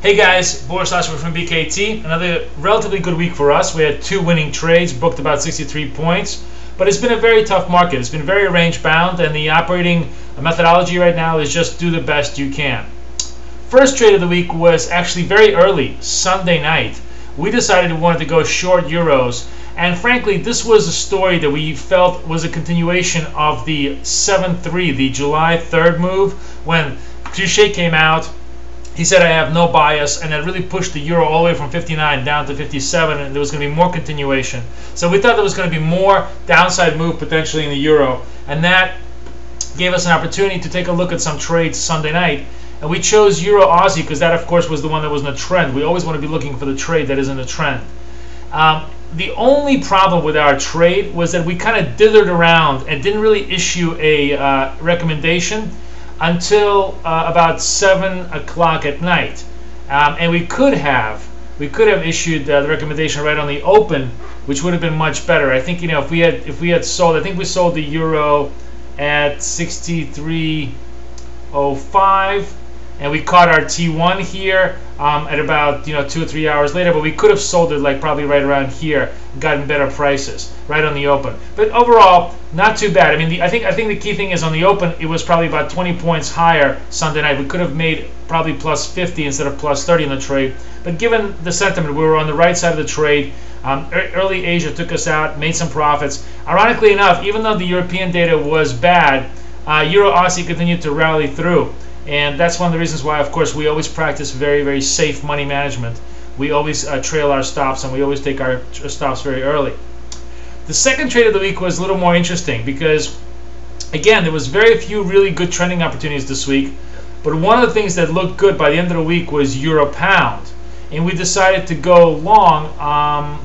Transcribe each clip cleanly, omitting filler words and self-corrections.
Hey guys, Boris from BKT. Another relatively good week for us. We had 2 winning trades, booked about 63 points. But it's been a very tough market. It's been very range bound, and the operating methodology right now is just do the best you can. First trade of the week was actually very early, Sunday night. We decided we wanted to go short euros. And frankly, this was a story that we felt was a continuation of the 7-3, the July 3rd move, when Trichet came out. He said, I have no bias, and that really pushed the euro all the way from 59 down to 57, and there was going to be more continuation. So we thought there was going to be more downside move potentially in the euro, and that gave us an opportunity to take a look at some trades Sunday night. And we chose Euro Aussie because that, of course, was the one that was in the trend. We always want to be looking for the trade that is in the trend. The only problem with our trade was that we kind of dithered around and didn't really issue a recommendation until about 7 o'clock at night, and we could have issued the recommendation right on the open, which would have been much better. I think, you know, if we had sold, I think we sold the euro at 63.05, and we caught our T1 here at about 2 or 3 hours later. But we could have sold it like probably right around here, and gotten better prices right on the open. But overall, not too bad. I mean, I think the key thing is on the open, it was probably about 20 points higher Sunday night. We could have made probably plus 50 instead of plus 30 in the trade. But given the sentiment, we were on the right side of the trade. Early Asia took us out, made some profits. Ironically enough, even though the European data was bad, Euro Aussie continued to rally through. And that's one of the reasons why, of course, we always practice very, very safe money management. We always trail our stops, and we always take our stops very early. The second trade of the week was a little more interesting because, again, there was very few really good trending opportunities this week. But one of the things that looked good by the end of the week was Euro Pound. And we decided to go long.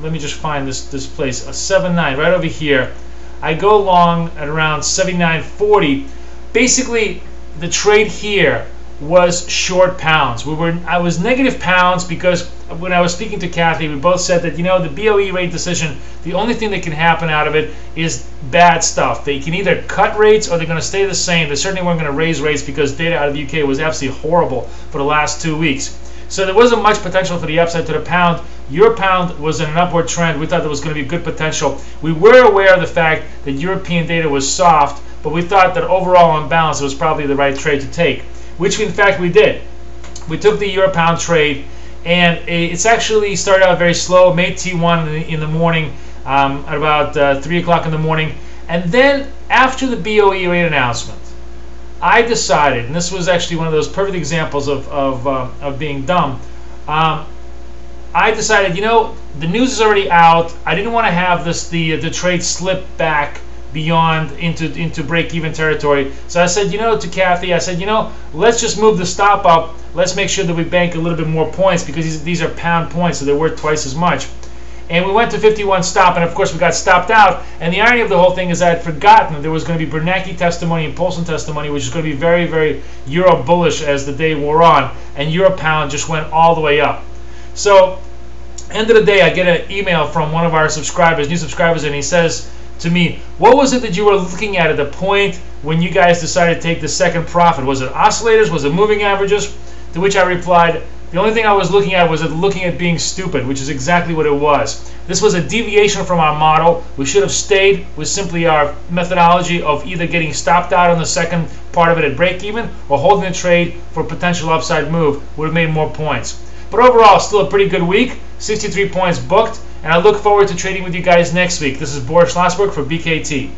Let me just find this place, a 7.9 right over here. I go long at around 79.40. Basically, the trade here was short pounds. I was negative pounds because when I was speaking to Kathy, we both said that, the BOE rate decision, the only thing that can happen out of it is bad stuff. They can either cut rates or they're going to stay the same. They certainly weren't going to raise rates because data out of the UK was absolutely horrible for the last 2 weeks. So there wasn't much potential for the upside to the pound. Euro pound was in an upward trend. We thought there was going to be good potential. We were aware of the fact that European data was soft, but we thought that overall on balance it was probably the right trade to take, which in fact we did. We took the Euro Pound trade, and it's actually started out very slow, made T1 in the morning at about 3 o'clock in the morning, and then after the BOE rate announcement, I decided, and this was actually one of those perfect examples of being dumb, I decided, the news is already out. I didn't want to have the trade slip back beyond into break-even territory. So I said, to Kathy, I said, let's just move the stop up. Let's make sure that we bank a little bit more points because these are pound points, so they're worth twice as much. And we went to 51 stop, and of course we got stopped out. And the irony of the whole thing is I had forgotten there was going to be Bernanke testimony and Paulson testimony, which is going to be very, very euro bullish as the day wore on, and euro pound just went all the way up. So, end of the day, I get an email from one of our subscribers, new subscribers, and he says to me, what was it that you were looking at the point when you guys decided to take the second profit? Was it oscillators? Was it moving averages? To which I replied, the only thing I was looking at was looking at being stupid, which is exactly what it was. This was a deviation from our model. We should have stayed with simply our methodology of either getting stopped out on the second part of it at break even or holding the trade for a potential upside move. Would have made more points. But overall, still a pretty good week. 63 points booked. And I look forward to trading with you guys next week. This is Boris Schlossberg for BKT.